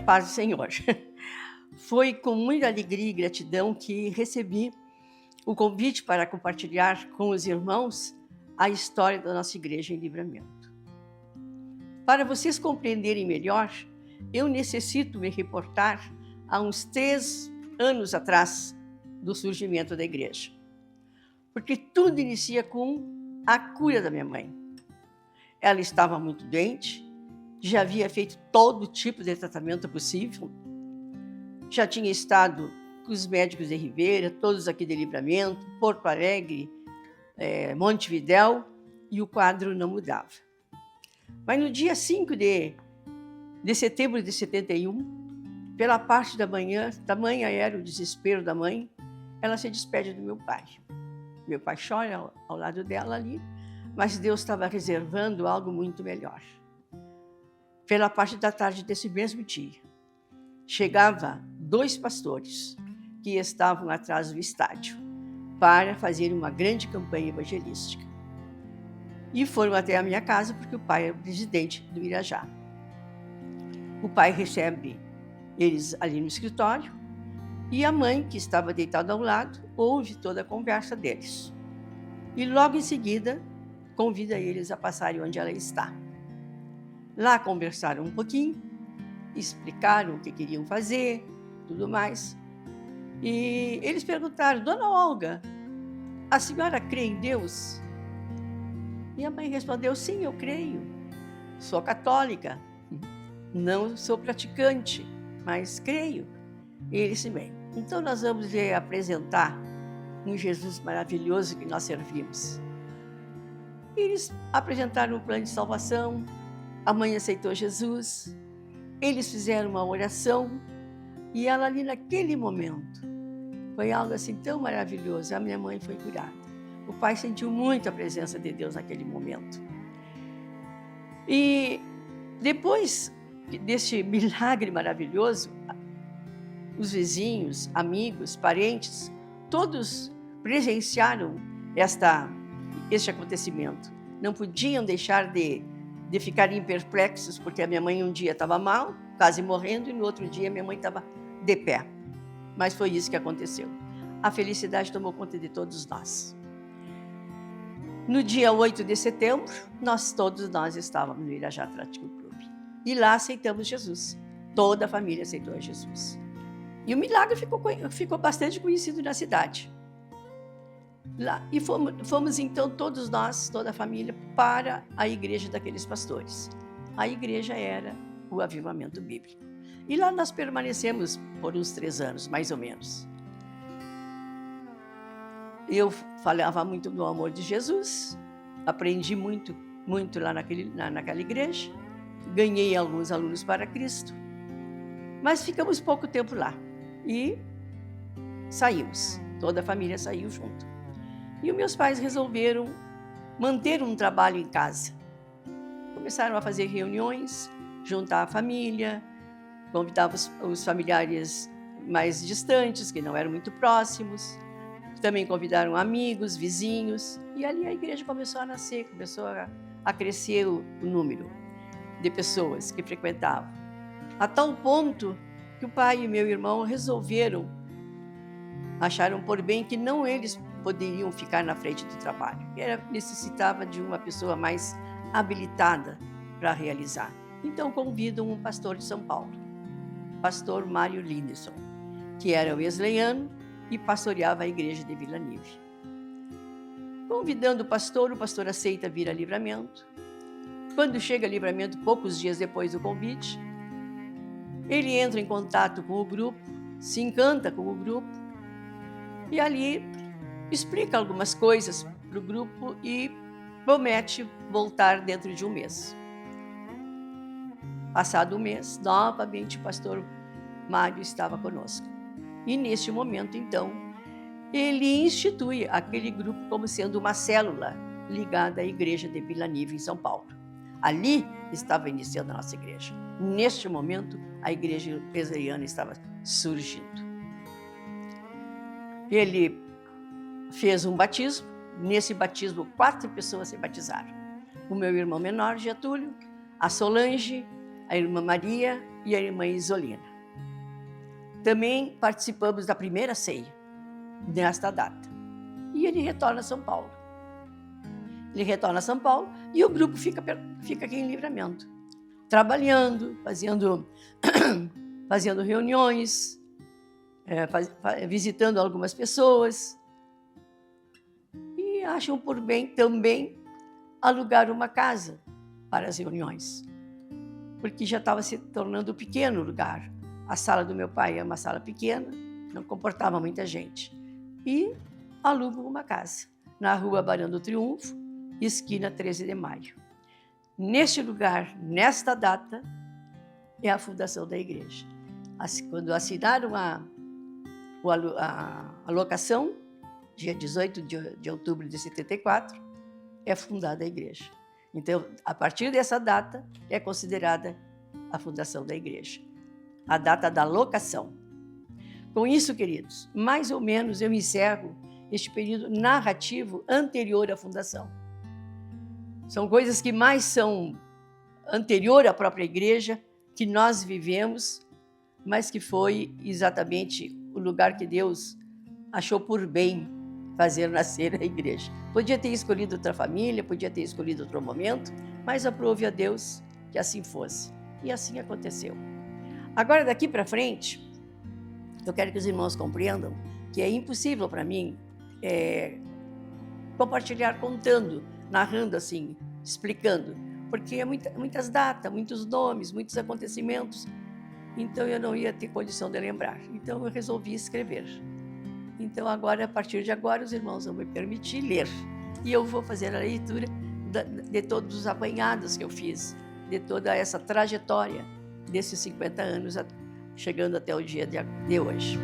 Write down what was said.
Paz do Senhor. Foi com muita alegria e gratidão que recebi o convite para compartilhar com os irmãos a história da nossa igreja em Livramento. Para vocês compreenderem melhor, eu necessito me reportar a uns 3 anos atrás do surgimento da igreja. Porque tudo inicia com a cura da minha mãe. Ela estava muito doente, já havia feito todo tipo de tratamento possível, já tinha estado com os médicos de Ribeira, todos aqui de Livramento, Porto Alegre, Montevidéu, e o quadro não mudava. Mas no dia 5 de setembro de 71, pela parte da manhã, tamanha era o desespero da mãe, ela se despede do meu pai. Meu pai chora ao lado dela ali, mas Deus estava reservando algo muito melhor. Pela parte da tarde desse mesmo dia, chegava 2 pastores que estavam atrás do estádio para fazer uma grande campanha evangelística. E foram até a minha casa porque o pai era o presidente do Irajá. O pai recebe eles ali no escritório e a mãe, que estava deitada ao lado, ouve toda a conversa deles. E logo em seguida, convida eles a passarem onde ela está. Lá conversaram um pouquinho, explicaram o que queriam fazer, tudo mais. E eles perguntaram: Dona Olga, a senhora crê em Deus? E a mãe respondeu: sim, eu creio. Sou católica, não sou praticante, mas creio. E ele disse: bem, então nós vamos lhe apresentar um Jesus maravilhoso que nós servimos. E eles apresentaram um plano de salvação. A mãe aceitou Jesus, eles fizeram uma oração e ela ali naquele momento, foi algo assim tão maravilhoso, a minha mãe foi curada. O pai sentiu muito a presença de Deus naquele momento. E depois deste milagre maravilhoso, os vizinhos, amigos, parentes, todos presenciaram este acontecimento. Não podiam deixar de ficarem perplexos, porque a minha mãe um dia estava mal, quase morrendo, e no outro dia minha mãe estava de pé. Mas foi isso que aconteceu. A felicidade tomou conta de todos nós. No dia 8 de setembro, todos nós estávamos no Irajá Atlético Clube. E lá aceitamos Jesus. Toda a família aceitou Jesus. E o milagre ficou bastante conhecido na cidade. Lá, e fomos então todos nós, toda a família, para a igreja daqueles pastores. A igreja era o Avivamento Bíblico. E lá nós permanecemos por uns 3 anos, mais ou menos. Eu falava muito do amor de Jesus, aprendi muito lá naquela igreja, ganhei alguns alunos para Cristo, mas ficamos pouco tempo lá e saímos, toda a família saiu junto. E os meus pais resolveram manter um trabalho em casa. Começaram a fazer reuniões, juntar a família, convidar os familiares mais distantes, que não eram muito próximos. Também convidaram amigos, vizinhos. E ali a igreja começou a nascer, começou a crescer o número de pessoas que frequentavam. A tal ponto que o pai e meu irmão acharam por bem que não eles poderiam ficar na frente do trabalho. Necessitava de uma pessoa mais habilitada para realizar. Então convidam um pastor de São Paulo, pastor Mário Linderson, que era wesleyano e pastoreava a igreja de Vila Nive. Convidando o pastor aceita vir a Livramento. Quando chega a Livramento, poucos dias depois do convite, ele entra em contato com o grupo, se encanta com o grupo e ali explica algumas coisas para o grupo e promete voltar dentro de um mês. Passado um mês, novamente o pastor Mário estava conosco. E neste momento, então, ele institui aquele grupo como sendo uma célula ligada à igreja de Vila Nive, em São Paulo. Ali estava iniciando a nossa igreja. Neste momento, a igreja wesleyana estava surgindo. Ele fez um batismo. Nesse batismo, 4 pessoas se batizaram. O meu irmão menor, Getúlio, a Solange, a irmã Maria e a irmã Isolina. Também participamos da primeira ceia, nesta data. E ele retorna a São Paulo. Ele retorna a São Paulo e o grupo fica aqui em Livramento, trabalhando, fazendo reuniões, visitando algumas pessoas. E acham por bem também alugar uma casa para as reuniões, porque já estava se tornando pequeno o lugar. A sala do meu pai é uma sala pequena, não comportava muita gente. E alugam uma casa na rua Barão do Triunfo, esquina 13 de Maio. Neste lugar, nesta data, é a fundação da igreja. Quando assinaram a locação, dia 18 de outubro de 74, é fundada a igreja. Então, a partir dessa data, é considerada a fundação da igreja. A data da locação. Com isso, queridos, mais ou menos eu encerro este período narrativo anterior à fundação. São coisas que mais são anterior à própria igreja, que nós vivemos, mas que foi exatamente o lugar que Deus achou por bem fazer nascer a igreja. Podia ter escolhido outra família, podia ter escolhido outro momento, mas aprove a Deus que assim fosse. E assim aconteceu. Agora, daqui para frente, eu quero que os irmãos compreendam que é impossível para mim compartilhar contando, narrando assim, explicando, porque é muitas datas, muitos nomes, muitos acontecimentos, então eu não ia ter condição de lembrar. Então eu resolvi escrever. Então agora, a partir de agora, os irmãos vão me permitir ler. E eu vou fazer a leitura de todos os apanhados que eu fiz, de toda essa trajetória desses 50 anos, chegando até o dia de hoje.